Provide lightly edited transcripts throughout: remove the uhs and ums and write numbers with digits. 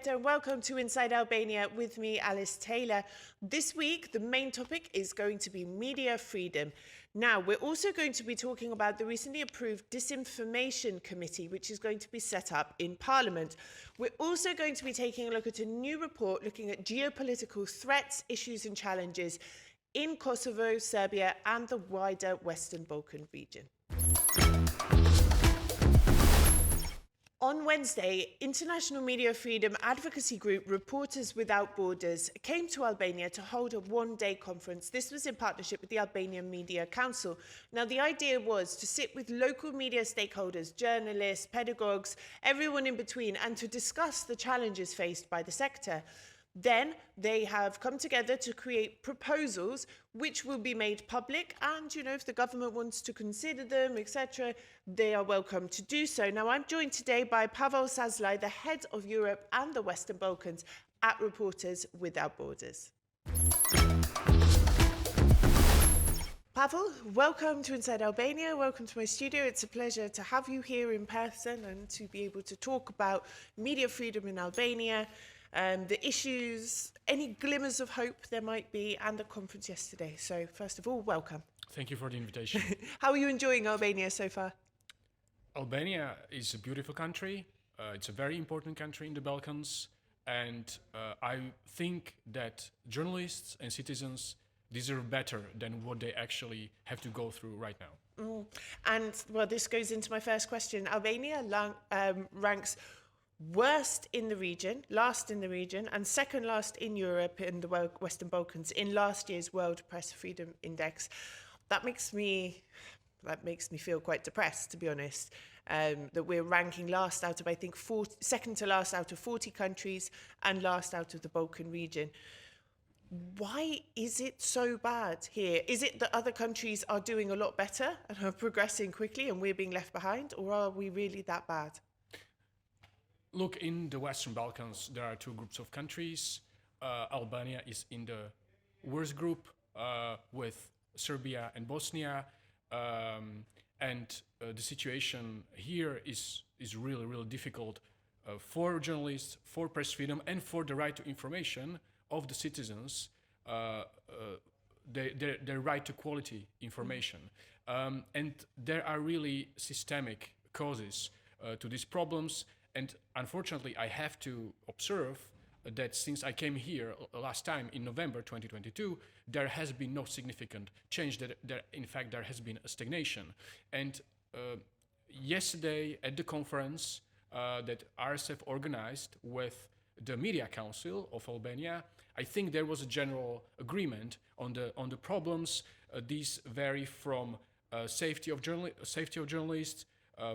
And welcome to Inside Albania with me, Alice Taylor. This week, the main topic is going to be media freedom. Now, we're also going to be talking about the recently approved Disinformation Committee, which is going to be set up in Parliament. We're also going to be taking a look at a new report looking at geopolitical threats, issues and challenges in Kosovo, Serbia and the wider Western Balkan region. On Wednesday, international media freedom advocacy group Reporters Without Borders came to Albania to hold a one-day conference. This was in partnership with the Albanian Media Council. Now, the idea was to sit with local media stakeholders, journalists, pedagogues, everyone in between, and to discuss the challenges faced by the sector. Then they have come together to create proposals which will be made public, and if the government wants to consider them, etc., they are welcome to do so. Now, I'm joined today by Pavel Saslai, the head of Europe and the Western Balkans at Reporters Without Borders. Pavel, welcome to Inside Albania. Welcome to my studio. It's a pleasure to have you here in person and to be able to talk about media freedom in Albania, the issues, any glimmers of hope there might be, and the conference yesterday. So first of all, welcome. Thank you for the invitation. How are you enjoying Albania so far? Albania is a beautiful country. It's a very important country in the Balkans. And I think that journalists and citizens deserve better than what they actually have to go through right now. And, well, this goes into my first question. Albania ranks worst in the region, last in the region, and second last in Europe in the Western Balkans in last year's World Press Freedom Index. That makes me feel quite depressed, to be honest, that we're ranking last out of, I think, second to last out of 40 countries and last out of the Balkan region. Why is it so bad here? Is it that other countries are doing a lot better and are progressing quickly and we're being left behind, or are we really that bad? Look, in the Western Balkans, there are two groups of countries. Albania is in the worst group with Serbia and Bosnia. And the situation here is really, really difficult for journalists, for press freedom, and for the right to information of the citizens, their right to quality information. And there are really systemic causes to these problems. And unfortunately, I have to observe that since I came here last time in November 2022, there has been no significant change. In fact, there has been a stagnation. And yesterday at the conference that RSF organized with the Media Council of Albania, I think there was a general agreement on the problems. These vary from safety of journalists,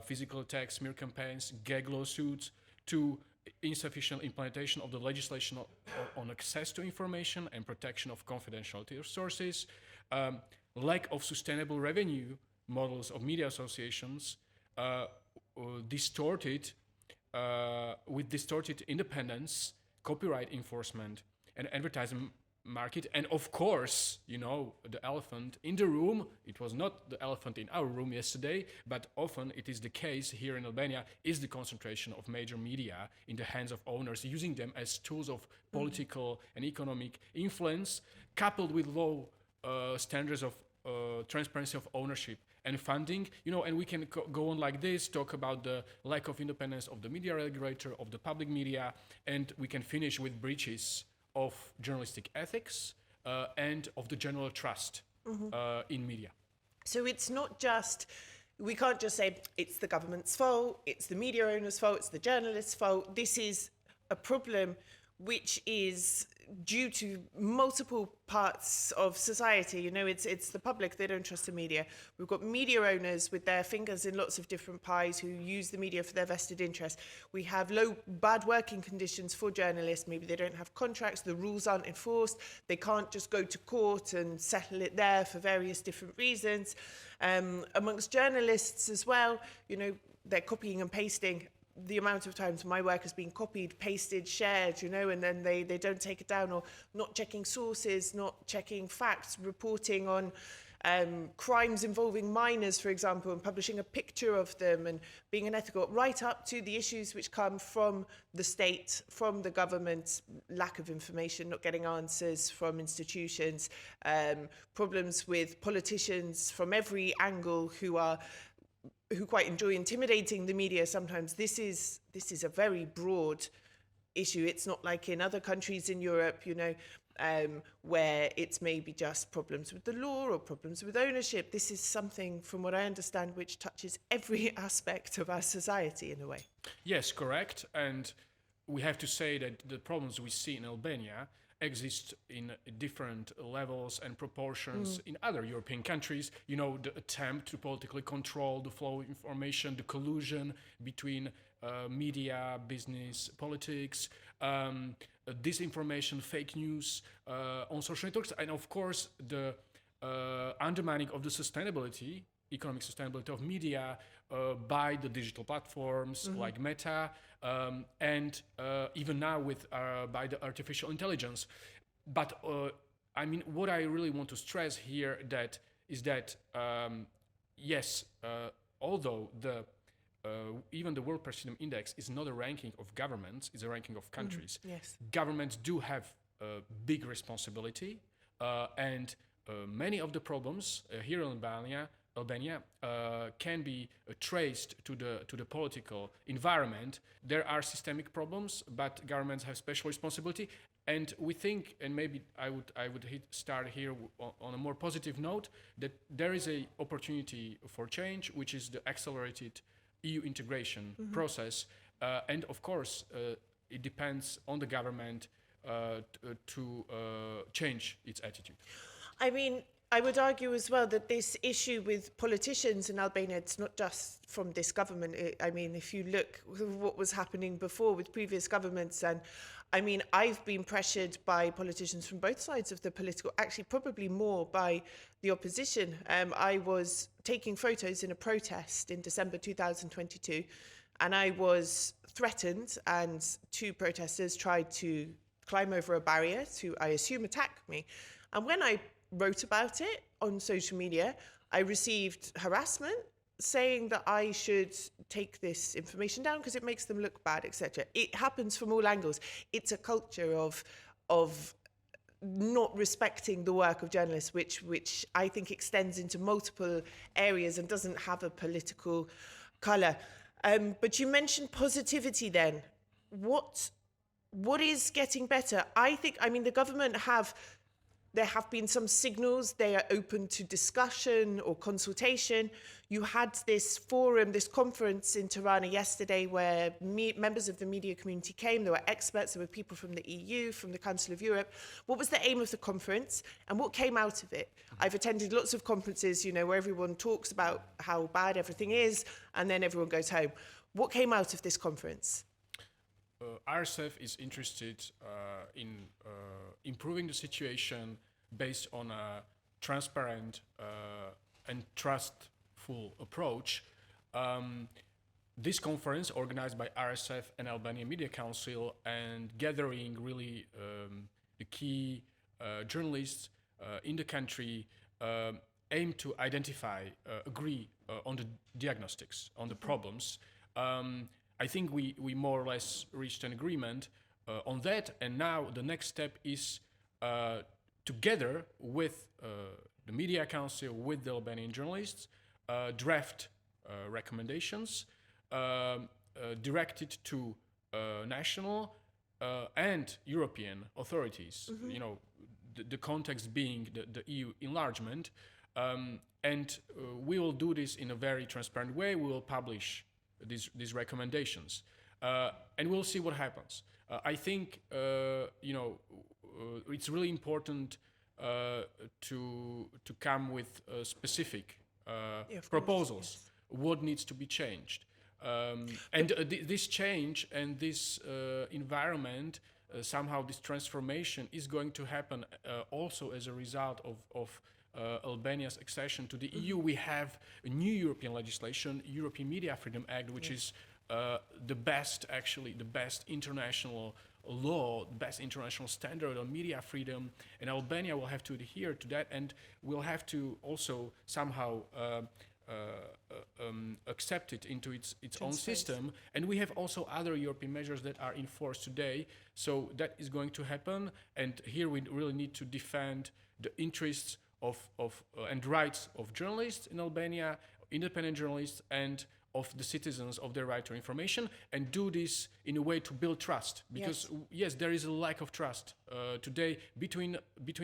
physical attacks, smear campaigns, gag lawsuits, to insufficient implementation of the legislation on access to information and protection of confidentiality of sources, lack of sustainable revenue models of media associations, distorted independence, copyright enforcement, and advertising market, and of course, the elephant in the room. It was not the elephant in our room yesterday, but often it is the case here in Albania, is the concentration of major media in the hands of owners, using them as tools of political and economic influence, coupled with low standards of transparency of ownership and funding. And we can go on like this, talk about the lack of independence of the media regulator, of the public media, and we can finish with breaches of journalistic ethics and of the general trust in media. So it's not just, we can't just say it's the government's fault, it's the media owner's fault, it's the journalist's fault. This is a problem which is due to multiple parts of society. It's the public, they don't trust the media. We've got media owners with their fingers in lots of different pies who use the media for their vested interest. We have bad working conditions for journalists. Maybe they don't have contracts, the rules aren't enforced, they can't just go to court and settle it there for various different reasons. Amongst journalists as well, they're copying and pasting the amount of times my work has been copied, pasted, shared, and then they don't take it down, or not checking sources, not checking facts, reporting on crimes involving minors, for example, and publishing a picture of them and being unethical, right up to the issues which come from the state, from the government, lack of information, not getting answers from institutions, problems with politicians from every angle who quite enjoy intimidating the media sometimes. This is a very broad issue. It's not like in other countries in Europe, where it's maybe just problems with the law or problems with ownership. This is something, from what I understand, which touches every aspect of our society in a way. Yes, correct. And we have to say that the problems we see in Albania exist in different levels and proportions in other European countries. The attempt to politically control the flow of information, the collusion between media, business, politics, disinformation, fake news on social networks, and of course the undermining of the economic sustainability of media by the digital platforms like Meta, and even now by the artificial intelligence. But what I really want to stress here is that yes, although even the World Press Freedom Index is not a ranking of governments, it's a ranking of countries. Yes. Governments do have a big responsibility, and many of the problems here in Albania can be traced to the political environment. There are systemic problems, but governments have special responsibility. And we think, and maybe I would start here on a more positive note, that there is an opportunity for change, which is the accelerated EU integration process, and of course it depends on the government to change its attitude. I would argue as well that this issue with politicians in Albania, it's not just from this government. If you look at what was happening before with previous governments, and I've been pressured by politicians from both sides of the political, actually probably more by the opposition. I was taking photos in a protest in December 2022, and I was threatened, and two protesters tried to climb over a barrier to, I assume, attack me. And when I wrote about it on social media, I received harassment saying that I should take this information down because it makes them look bad, etc. It happens from all angles. It's a culture of not respecting the work of journalists, which I think extends into multiple areas and doesn't have a political colour. But you mentioned positivity then. What is getting better? The government there have been some signals. They are open to discussion or consultation. You had this forum, this conference in Tirana yesterday where members of the media community came. There were experts, there were people from the EU, from the Council of Europe. What was the aim of the conference and what came out of it? I've attended lots of conferences, where everyone talks about how bad everything is and then everyone goes home. What came out of this conference? RSF is interested in improving the situation based on a transparent and trustful approach. This conference, organized by RSF and Albania Media Council, and gathering really the key journalists in the country, aim to agree on the diagnostics, on the problems. I think we more or less reached an agreement on that, and now the next step is together with the Media Council, with the Albanian journalists, draft recommendations directed to national and European authorities. The context being the EU enlargement, and we will do this in a very transparent way. We will publish these recommendations, and we'll see what happens. I think it's really important to come with specific proposals. Yes. What needs to be changed, and this change and this environment, somehow this transformation is going to happen also as a result of Albania's accession to the EU. We have a new European legislation, European Media Freedom Act, which is the best international law, best international standard on media freedom, and Albania will have to adhere to that, and will have to also somehow accept it into its own system. And we have also other European measures that are in force today, so that is going to happen. And here we really need to defend the interests of and rights of journalists in Albania, independent journalists, and of the citizens, of their right to information, and do this in a way to build trust, because yes, there is a lack of trust today between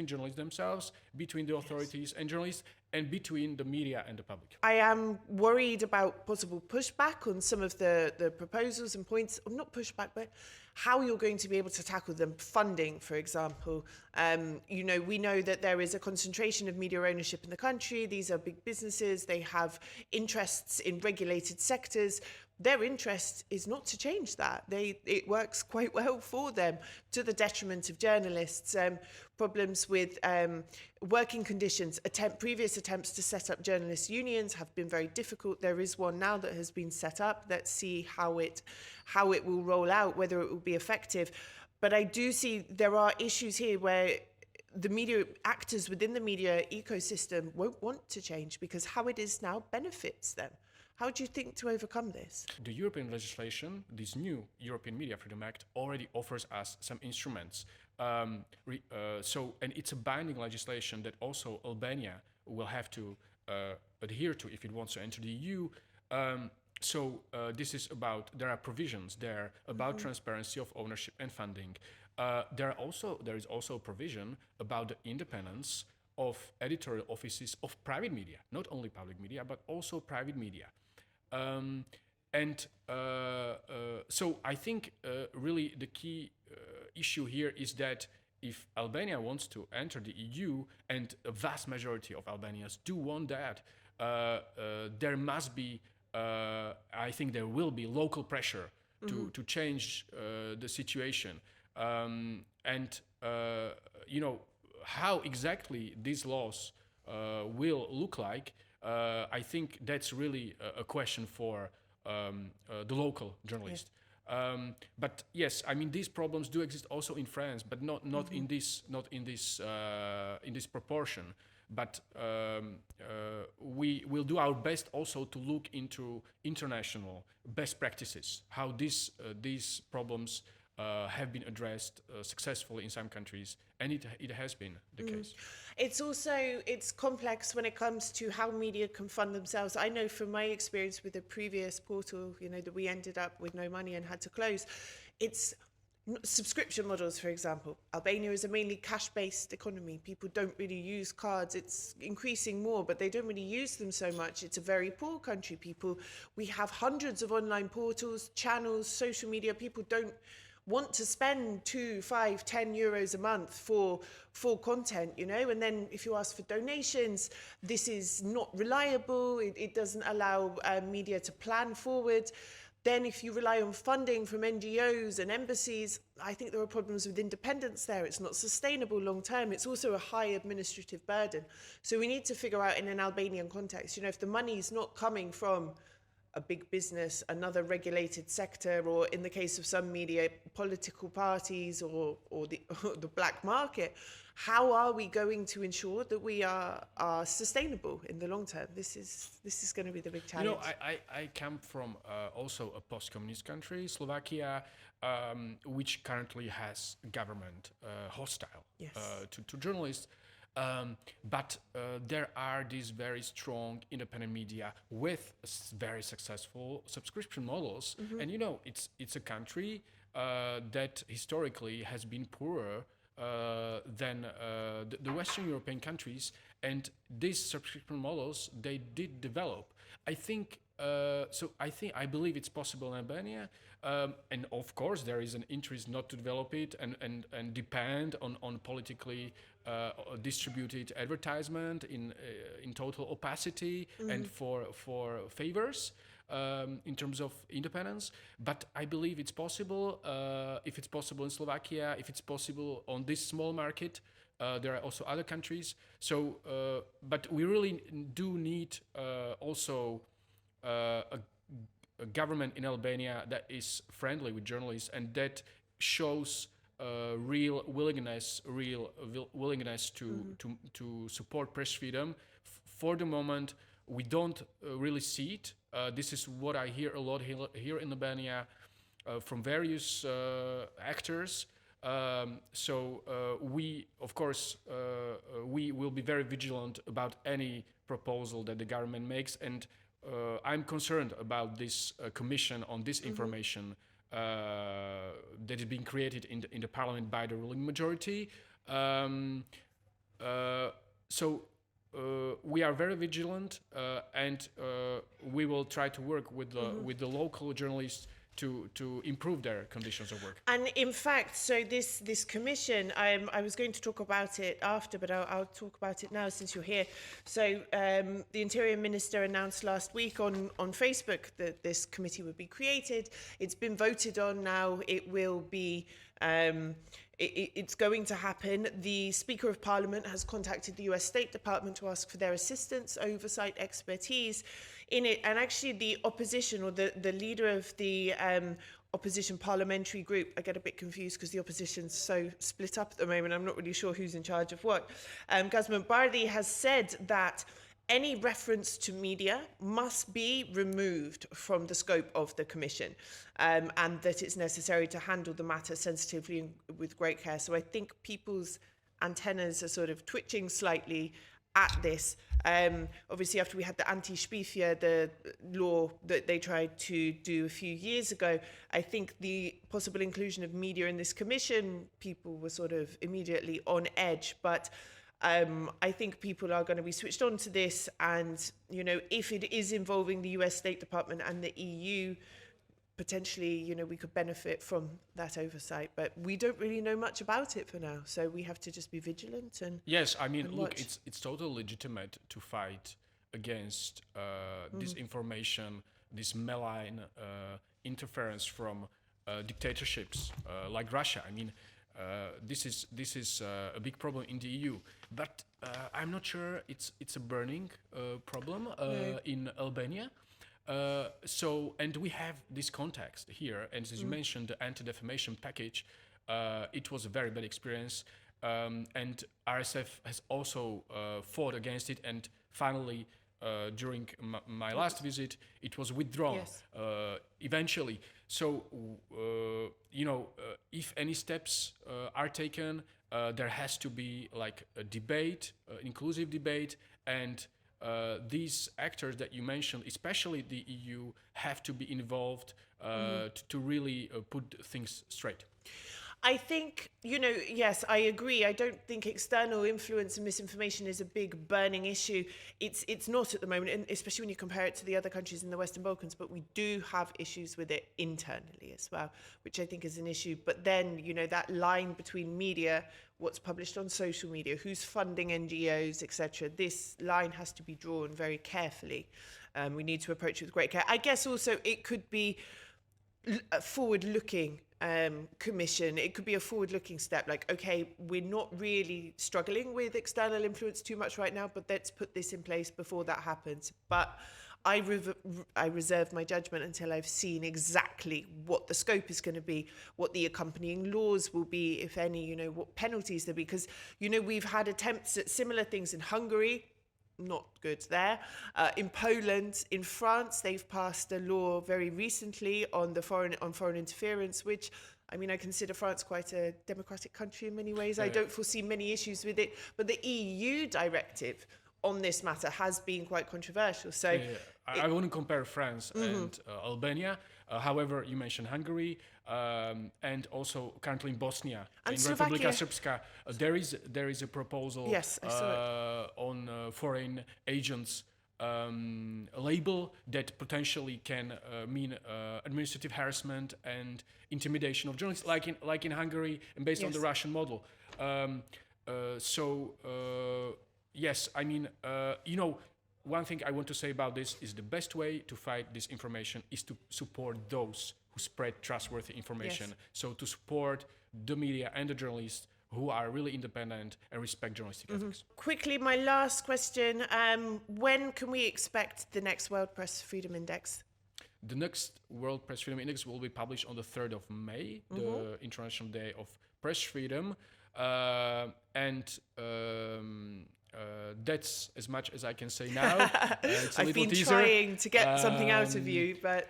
journalists themselves, between the authorities and journalists, and between the media and the public. I am worried about possible pushback on some of the proposals and points, or not pushback, but how you're going to be able to tackle them. Funding, for example. We know that there is a concentration of media ownership in the country. These are big businesses. They have interests in regulated sectors. Their interest is not to change that. It works quite well for them, to the detriment of journalists. Problems with working conditions. Previous attempts to set up journalist unions have been very difficult. There is one now that has been set up. Let's see how it will roll out, whether it will be effective. But I do see there are issues here where the media actors within the media ecosystem won't want to change, because how it is now benefits them. How do you think to overcome this? The European legislation, this new European Media Freedom Act, already offers us some instruments. And it's a binding legislation that also Albania will have to adhere to if it wants to enter the EU. This is about, there are provisions there about transparency of ownership and funding. There is also a provision about the independence of editorial offices of private media, not only public media, but also private media. So I think really the key issue here is that if Albania wants to enter the EU, and a vast majority of Albanians do want that, there must be, I think there will be local pressure to change the situation. How exactly these laws will look like, I think that's really a question for the local journalist. But yes, I mean, these problems do exist also in France, but not in this proportion. But we will do our best also to look into international best practices, how these problems have been addressed successfully in some countries, and it has been the case. It's complex when it comes to how media can fund themselves. I know from my experience with the previous portal, that we ended up with no money and had to close. It's subscription models, for example. Albania is a mainly cash-based economy. People don't really use cards. It's increasing more, but they don't really use them so much. It's a very poor country. We have hundreds of online portals, channels, social media. People don't want to spend 2, 5, 10 euros a month for content, and then if you ask for donations, this is not reliable. It doesn't allow media to plan forward. Then if you rely on funding from NGOs and embassies, I think there are problems with independence there. It's not sustainable long term. It's also a high administrative burden. So we need to figure out in an Albanian context, if the money is not coming from a big business, another regulated sector, or in the case of some media, political parties or the black market, how are we going to ensure that we are sustainable in the long term? This is going to be the big challenge. I come from also a post-communist country, Slovakia, which currently has government hostile to journalists. But there are these very strong independent media with very successful subscription models. And it's a country that historically has been poorer than the Western European countries, and these subscription models, they did develop. I believe it's possible in Albania, and of course there is an interest not to develop it and depend on politically distributed advertisement in total opacity and for favors in terms of independence. But I believe it's possible. If it's possible in Slovakia, if it's possible on this small market, there are also other countries. So, but we really do need also a a government in Albania that is friendly with journalists and that shows real willingness to support press freedom. For the moment, we don't really see it. This is what I hear a lot here in Albania from various actors. We, of course, we will be very vigilant about any proposal that the government makes, and I'm concerned about this commission on disinformation that is being created in the parliament by the ruling majority. We are very vigilant, and we will try to work with the local journalists to improve their conditions of work. And in fact, so this commission, I was going to talk about it after, but I'll talk about it now since you're here. So the Interior Minister announced last week on Facebook that this committee would be created. It's been voted on now. It will be... it's going to happen. The Speaker of Parliament has contacted the US State Department to ask for their assistance, oversight, expertise in it. And actually the opposition, or the leader of the opposition parliamentary group, I get a bit confused because the opposition's so split up at the moment, I'm not really sure who's in charge of what. Gazmund Bardi has said that any reference to media must be removed from the scope of the commission, and that it's necessary to handle the matter sensitively and with great care. So I think people's antennas are sort of twitching slightly at this. Obviously, after we had the anti-Spifia, the law that they tried to do a few years ago, I think the possible inclusion of media in this commission, people were sort of immediately on edge. But I think people are going to be switched on to this, and if it is involving the US State Department and the EU, potentially we could benefit from that oversight, but we don't really know much about it for now, so we have to just be vigilant and yes, I mean, look, it's totally legitimate to fight against disinformation, this malign interference from dictatorships like Russia. I mean, this is a big problem in the EU, but I'm not sure it's a burning problem in Albania. And we have this context here, and as you mentioned, the anti-defamation package, it was a very bad experience, and RSF has also fought against it, and finally, during my last visit, it was withdrawn eventually. So, if any steps are taken, there has to be like a debate, inclusive debate, and these actors that you mentioned, especially the EU, have to be involved to really put things straight. I think, yes, I agree. I don't think external influence and misinformation is a big burning issue. It's not at the moment, and especially when you compare it to the other countries in the Western Balkans, but we do have issues with it internally as well, which I think is an issue. But then, that line between media, what's published on social media, who's funding NGOs, etc., this line has to be drawn very carefully. We need to approach it with great care. I guess also it could be a forward-looking commission. It could be a forward-looking step, like, okay, we're not really struggling with external influence too much right now, but let's put this in place before that happens. But I reserve my judgment until I've seen exactly what the scope is going to be, what the accompanying laws will be, if any, what penalties there'll be. Because, we've had attempts at similar things in Hungary, not good there. In Poland, in France, they've passed a law very recently on foreign interference, which, I mean, I consider France quite a democratic country in many ways. I don't foresee many issues with it. But the EU directive on this matter has been quite controversial. So I wouldn't compare France and Albania. However, you mentioned Hungary, and also currently in Bosnia, and in Slovakia. Republika Srpska, there is a proposal on foreign agents label that potentially can mean administrative harassment and intimidation of journalists, like in Hungary, and based on the Russian model. Yes, I mean, one thing I want to say about this is the best way to fight disinformation is to support those who spread trustworthy information. Yes. So to support the media and the journalists who are really independent and respect journalistic ethics. Quickly, my last question. When can we expect the next World Press Freedom Index? the next World Press Freedom Index will be published on the 3rd of May, the International Day of Press Freedom. That's as much as I can say now. It's a I've little been teaser. trying to get something out of you, but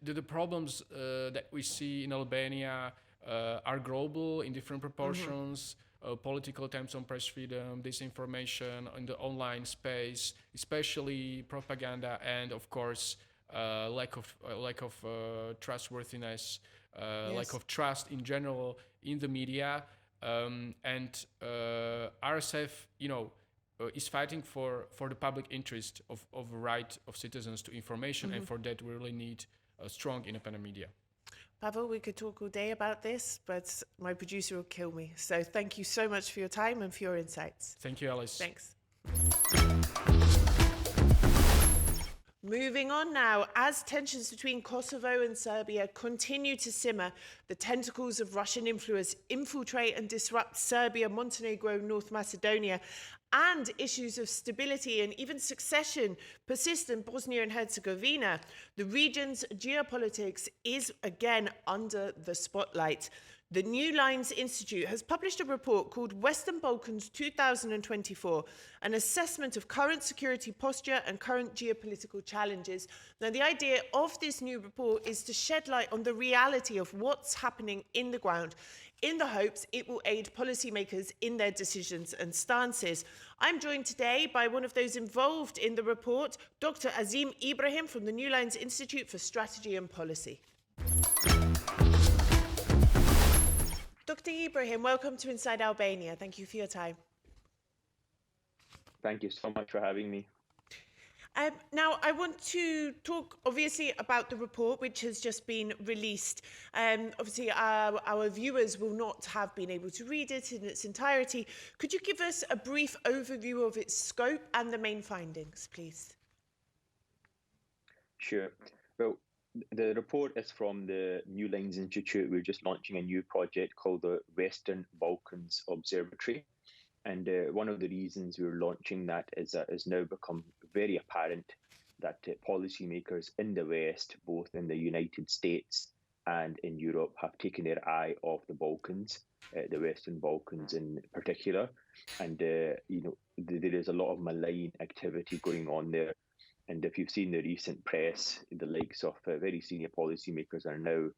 the problems that we see in Albania are global in different proportions. Political attempts on press freedom, disinformation in the online space, especially propaganda, and of course lack of trustworthiness, lack of trust in general in the media, and RSF, is fighting for the public interest of right of citizens to information, and for that we really need a strong independent media. Pavel, we could talk all day about this, but my producer will kill me. So thank you so much for your time and for your insights. Thank you, Alice. Thanks. Moving on now, as tensions between Kosovo and Serbia continue to simmer, the tentacles of Russian influence infiltrate and disrupt Serbia, Montenegro, North Macedonia, and issues of stability and even succession persist in Bosnia and Herzegovina. The region's geopolitics is again under the spotlight. The New Lines Institute has published a report called Western Balkans 2024, an assessment of current security posture and current geopolitical challenges. Now, the idea of this new report is to shed light on the reality of what's happening in the ground, in the hopes it will aid policymakers in their decisions and stances. I'm joined today by one of those involved in the report, Dr. Azim Ibrahim from the New Lines Institute for Strategy and Policy. Dr. Ibrahim, welcome to Inside Albania. Thank you for your time. Thank you so much for having me. Now, I want to talk, obviously, about the report, which has just been released. Obviously, our viewers will not have been able to read it in its entirety. Could you give us a brief overview of its scope and the main findings, please? Sure. Well, the report is from the New Lines Institute. We're just launching a new project called the Western Balkans Observatory. And one of the reasons we're launching that is that it's now become very apparent that policymakers in the West, both in the United States and in Europe, have taken their eye off the Balkans, the Western Balkans in particular. And, there is a lot of malign activity going on there. And if you've seen the recent press, the likes of very senior policymakers are now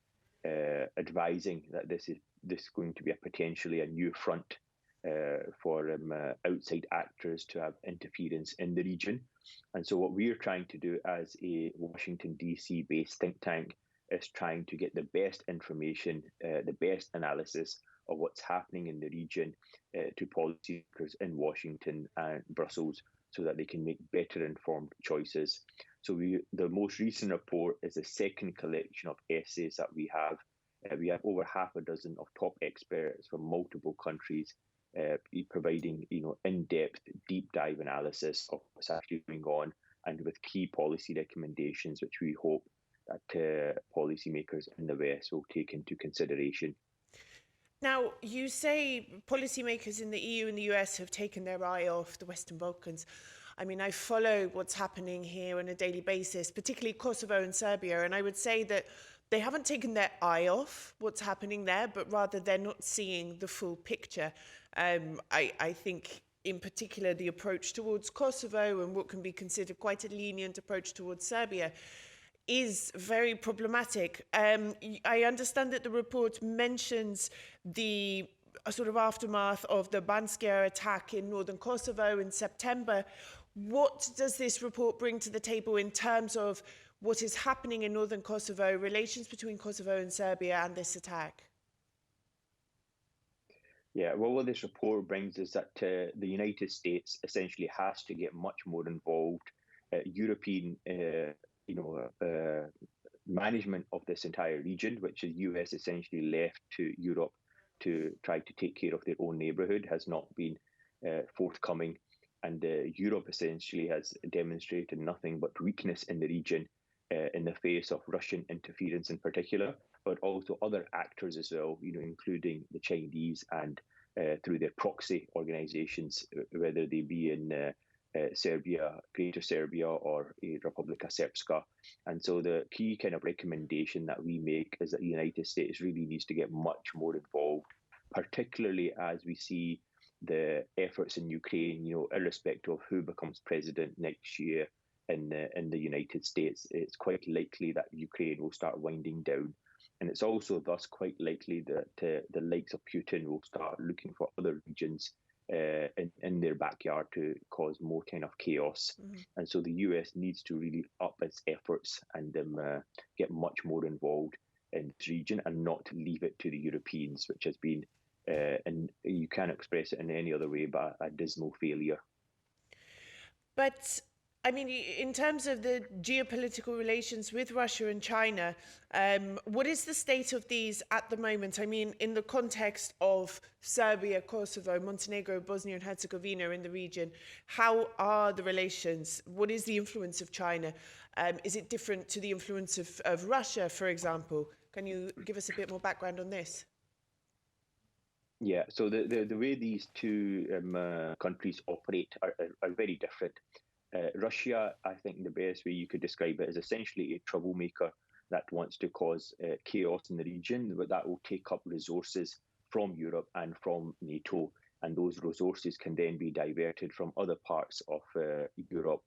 advising that this is going to be potentially a new front for outside actors to have interference in the region. And so what we're trying to do as a Washington, D.C. based think tank is trying to get the best information, the best analysis of what's happening in the region to policymakers in Washington and Brussels, so that they can make better informed choices. So the most recent report is a second collection of essays that we have. We have over half a dozen of top experts from multiple countries providing in-depth, deep dive analysis of what's actually going on, and with key policy recommendations, which we hope that policymakers in the West will take into consideration. Now, you say policymakers in the EU and the US have taken their eye off the Western Balkans. I mean, I follow what's happening here on a daily basis, particularly Kosovo and Serbia, and I would say that they haven't taken their eye off what's happening there, but rather they're not seeing the full picture. I think, in particular, the approach towards Kosovo and what can be considered quite a lenient approach towards Serbia is very problematic. I understand that the report mentions the sort of aftermath of the Banska attack in northern Kosovo in September. What does this report bring to the table in terms of what is happening in northern Kosovo, relations between Kosovo and Serbia, and this attack? Yeah, well, what this report brings is that the United States essentially has to get much more involved. European management of this entire region, which the US essentially left to Europe to try to take care of their own neighborhood, has not been forthcoming. And Europe essentially has demonstrated nothing but weakness in the region in the face of Russian interference in particular, but also other actors as well, including the Chinese and through their proxy organizations, whether they be in Serbia, Greater Serbia, or Republika Srpska. And so the key kind of recommendation that we make is that the United States really needs to get much more involved, particularly as we see the efforts in Ukraine, irrespective of who becomes president next year in the United States, it's quite likely that Ukraine will start winding down. And it's also thus quite likely that the likes of Putin will start looking for other regions in their backyard to cause more kind of chaos. Mm-hmm. And so the US needs to really up its efforts and get much more involved in this region and not leave it to the Europeans, which has been, and you can't express it in any other way, but a dismal failure. But I mean, in terms of the geopolitical relations with Russia and China, what is the state of these at the moment? I mean, in the context of Serbia, Kosovo, Montenegro, Bosnia and Herzegovina in the region, how are the relations? What is the influence of China? Is it different to the influence of Russia, for example? Can you give us a bit more background on this? Yeah, so the way these two countries operate are very different. Russia, I think the best way you could describe it is essentially a troublemaker that wants to cause chaos in the region, but that will take up resources from Europe and from NATO. And those resources can then be diverted from other parts of Europe,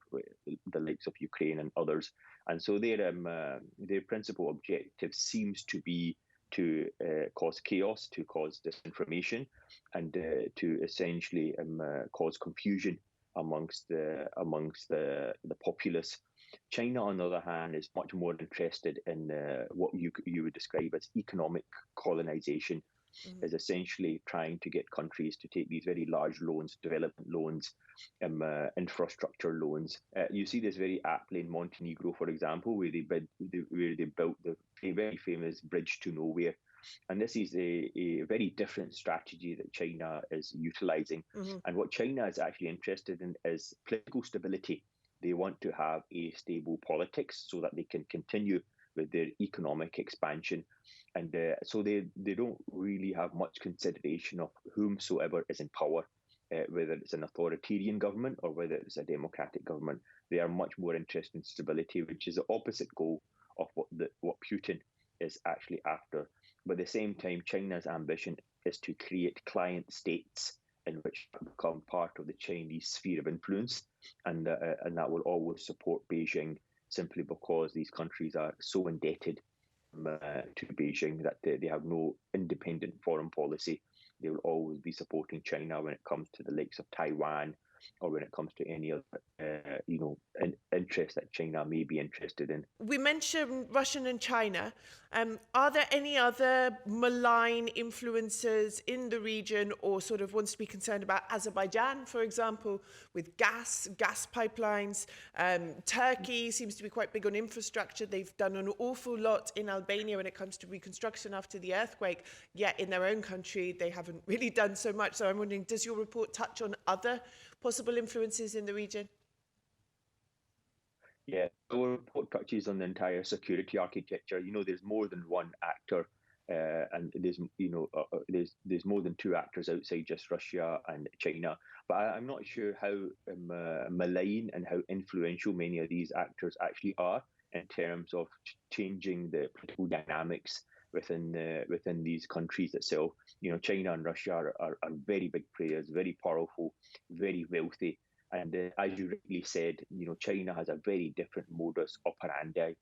the likes of Ukraine and others. And so their principal objective seems to be to cause chaos, to cause disinformation, and to essentially cause confusion amongst the populace. China, on the other hand, is much more interested in what you would describe as economic colonization, is essentially trying to get countries to take these very large loans, development loans, infrastructure loans. You see this very aptly in Montenegro, for example, where they built the very famous bridge to nowhere. And this is a very different strategy that China is utilizing. Mm-hmm. And what China is actually interested in is political stability. They want to have a stable politics so that they can continue with their economic expansion. And so they don't really have much consideration of whomsoever is in power, whether it's an authoritarian government or whether it's a democratic government. They are much more interested in stability, which is the opposite goal of what Putin is actually after. But at the same time, China's ambition is to create client states in which become part of the Chinese sphere of influence, and that will always support Beijing simply because these countries are so indebted to Beijing that they have no independent foreign policy. They will always be supporting China when it comes to the likes of Taiwan or when it comes to any other, interest that China may be interested in. We mentioned Russia and China. Are there any other malign influences in the region or sort of ones to be concerned about? Azerbaijan, for example, with gas pipelines. Turkey seems to be quite big on infrastructure. They've done an awful lot in Albania when it comes to reconstruction after the earthquake, yet in their own country, they haven't really done so much. So I'm wondering, does your report touch on other possible influences in the region? Yeah, our report touches on the entire security architecture. There's more than one actor, and there's more than two actors outside just Russia and China. But I'm not sure how malign and how influential many of these actors actually are in terms of changing the political dynamics within these countries itself. China and Russia are very big players, very powerful, very wealthy. And as you rightly said, China has a very different modus operandi.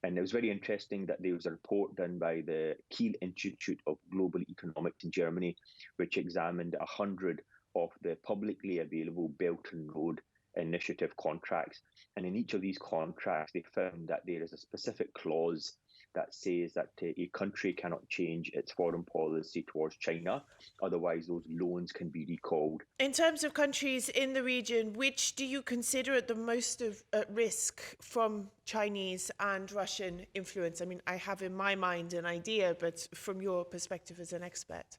And it was very interesting that there was a report done by the Kiel Institute of Global Economics in Germany, which examined 100 of the publicly available Belt and Road Initiative contracts. And in each of these contracts, they found that there is a specific clause that says that a country cannot change its foreign policy towards China. Otherwise, those loans can be recalled. In terms of countries in the region, which do you consider at the most at risk from Chinese and Russian influence? I mean, I have in my mind an idea, but from your perspective as an expert.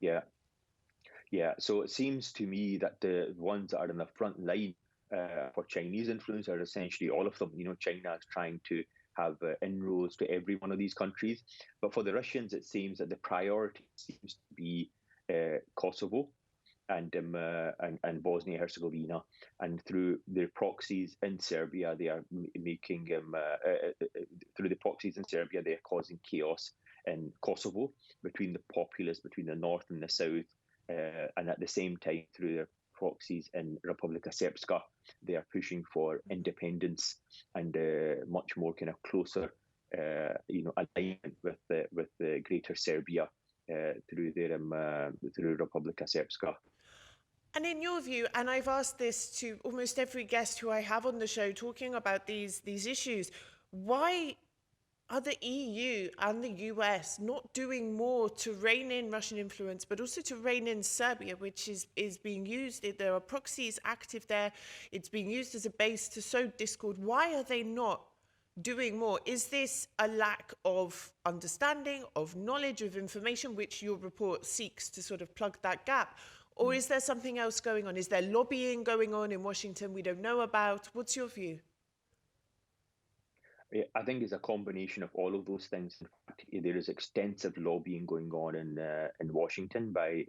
Yeah. So it seems to me that the ones that are in the front line for Chinese influence are essentially all of them. China is trying to have inroads to every one of these countries. But for the Russians, it seems that the priority seems to be Kosovo. and Bosnia Herzegovina, and through their proxies in Serbia, they are making through the proxies in Serbia, they are causing chaos in Kosovo between the populace, between the north and the south, and at the same time, through their proxies in Republika Srpska, they are pushing for independence and much more kind of closer, alignment with the greater Serbia through their through Republika Srpska. And in your view, and I've asked this to almost every guest who I have on the show talking about these issues, why are the EU and the US not doing more to rein in Russian influence, but also to rein in Serbia, which is being used? There are proxies active there. It's being used as a base to sow discord. Why are they not doing more? Is this a lack of understanding, of knowledge, of information, which your report seeks to sort of plug that gap? Or is there something else going on? Is there lobbying going on in Washington we don't know about? What's your view? I think it's a combination of all of those things. In fact, there is extensive lobbying going on in Washington by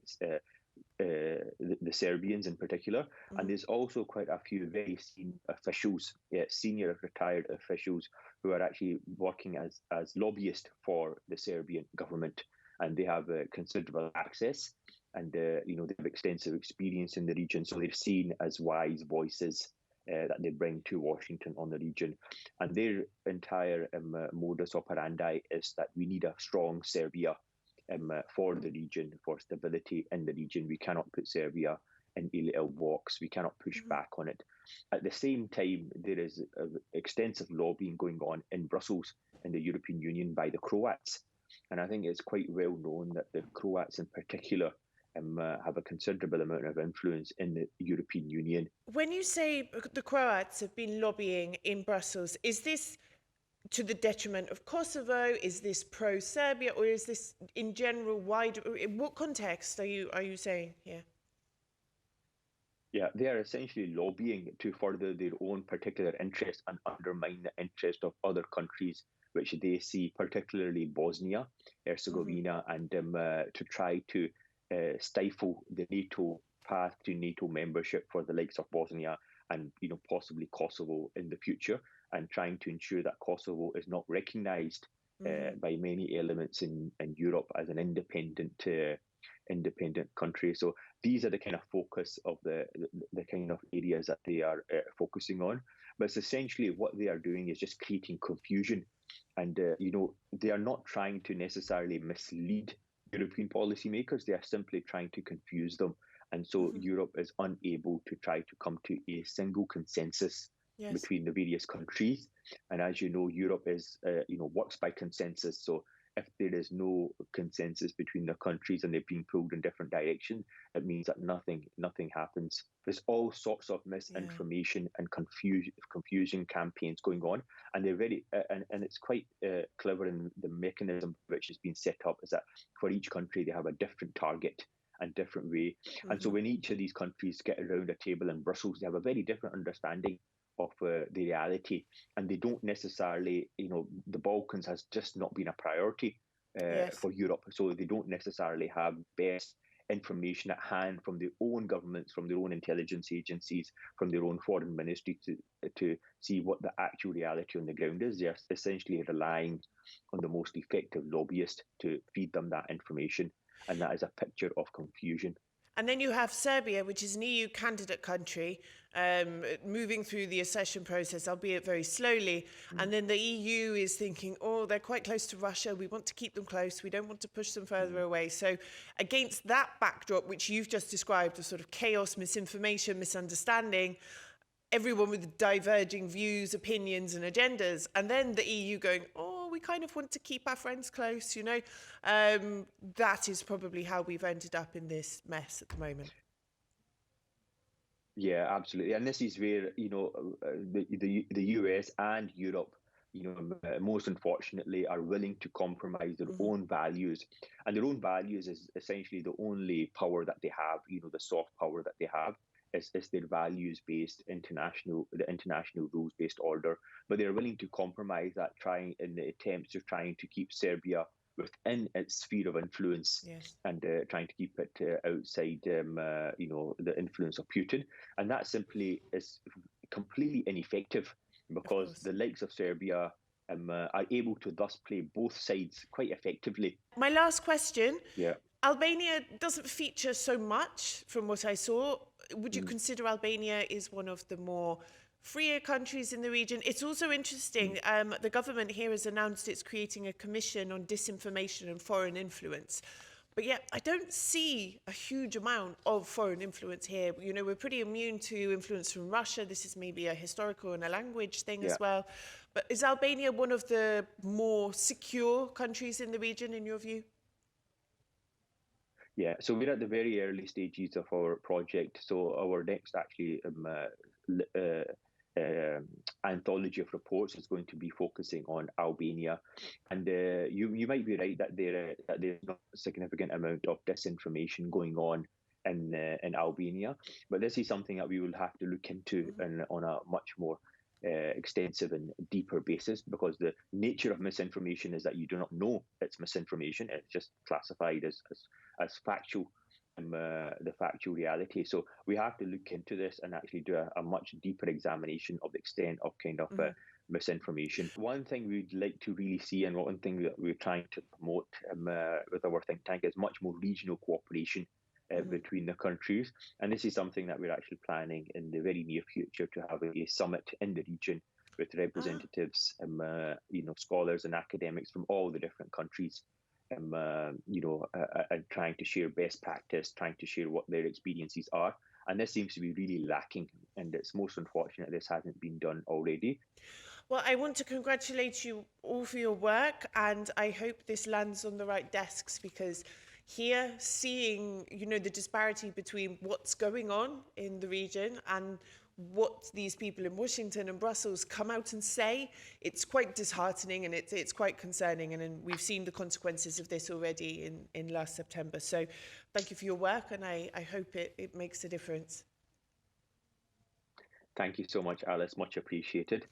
the Serbians in particular, and there's also quite a few very senior officials, senior retired officials, who are actually working as lobbyists for the Serbian government, and they have considerable access, and they have extensive experience in the region, so they're seen as wise voices that they bring to Washington on the region. And their entire modus operandi is that we need a strong Serbia for the region, for stability in the region. We cannot put Serbia in a little box. We cannot push back on it. At the same time, there is extensive lobbying going on in Brussels, in the European Union, by the Croats. And I think it's quite well known that the Croats in particular have a considerable amount of influence in the European Union. When you say the Croats have been lobbying in Brussels, is this to the detriment of Kosovo? Is this pro-Serbia, or is this in general wider? In what context are you saying here? Yeah, they are essentially lobbying to further their own particular interest and undermine the interest of other countries, which they see, particularly Bosnia, Herzegovina, and to try to stifle the NATO path to NATO membership for the likes of Bosnia and possibly Kosovo in the future, and trying to ensure that Kosovo is not recognised by many elements in Europe as an independent country. So these are the kind of focus of the kind of areas that they are focusing on. But it's essentially what they are doing is just creating confusion, and they are not trying to necessarily mislead European policymakers. They are simply trying to confuse them. And so Europe is unable to try to come to a single consensus between the various countries. And as you know, Europe is, works by consensus. So if there is no consensus between the countries and they're being pulled in different directions, it means that nothing happens. There's all sorts of misinformation and confusion campaigns going on, and they're very and it's quite clever in the mechanism which has been set up, is that for each country they have a different target and different way. And so when each of these countries get around a table in Brussels, they have a very different understanding of the reality, and they don't necessarily, the Balkans has just not been a priority for Europe, so they don't necessarily have best information at hand from their own governments, from their own intelligence agencies, from their own foreign ministry to see what the actual reality on the ground is. They're essentially relying on the most effective lobbyist to feed them that information, and that is a picture of confusion. And then you have Serbia, which is an EU candidate country, moving through the accession process, albeit very slowly. And then the EU is thinking, oh, they're quite close to Russia. We want to keep them close. We don't want to push them further away. So against that backdrop, which you've just described as sort of chaos, misinformation, misunderstanding, everyone with diverging views, opinions and agendas, and then the EU going, oh, we kind of want to keep our friends close, that is probably how we've ended up in this mess at the moment. Yeah, absolutely. And this is where, the US and Europe, most unfortunately, are willing to compromise their own values. And their own values is essentially the only power that they have, the soft power that they have. Is their values-based the international rules-based order, but they're willing to compromise that, in the attempts of trying to keep Serbia within its sphere of influence, Yes. and trying to keep it outside, the influence of Putin. And that simply is completely ineffective, Of because course. the likes of Serbia are able to thus play both sides quite effectively. My last question. Yeah. Albania doesn't feature so much from what I saw. Would you Mm. consider Albania is one of the more freer countries in the region? It's also interesting, the government here has announced it's creating a commission on disinformation and foreign influence. But yet, I don't see a huge amount of foreign influence here. You know, we're pretty immune to influence from Russia. This is maybe a historical and a language thing Yeah. as well. But is Albania one of the more secure countries in the region, in your view? Yeah, so we're at the very early stages of our project. So our next actually anthology of reports is going to be focusing on Albania, and you might be right that there's not a significant amount of disinformation going on in Albania, but this is something that we will have to look into and on a much more extensive and deeper basis, because the nature of misinformation is that you do not know it's misinformation. It's just classified as factual, the factual reality. So we have to look into this and actually do a much deeper examination of the extent of kind of misinformation. One thing we'd like to really see, and one thing that we're trying to promote with our think tank, is much more regional cooperation between the countries. And this is something that we're actually planning in the very near future, to have a summit in the region with representatives, scholars and academics from all the different countries, and trying to share best practice, trying to share what their experiences are. And this seems to be really lacking, and it's most unfortunate this hasn't been done already. Well, I want to congratulate you all for your work, and I hope this lands on the right desks, because here, seeing, the disparity between what's going on in the region and what these people in Washington and Brussels come out and say, it's quite disheartening, and it's quite concerning. And we've seen the consequences of this already in last September. So thank you for your work, and I hope it makes a difference. Thank you so much, Alice. Much appreciated.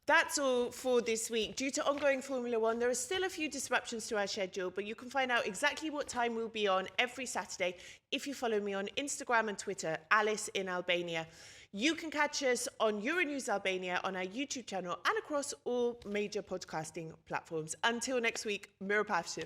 That's all for this week. Due to ongoing Formula One, there are still a few disruptions to our schedule, but you can find out exactly what time we'll be on every Saturday if you follow me on Instagram and Twitter, Alice in Albania. You can catch us on Euronews Albania, on our YouTube channel, and across all major podcasting platforms. Until next week, Mirapavshim.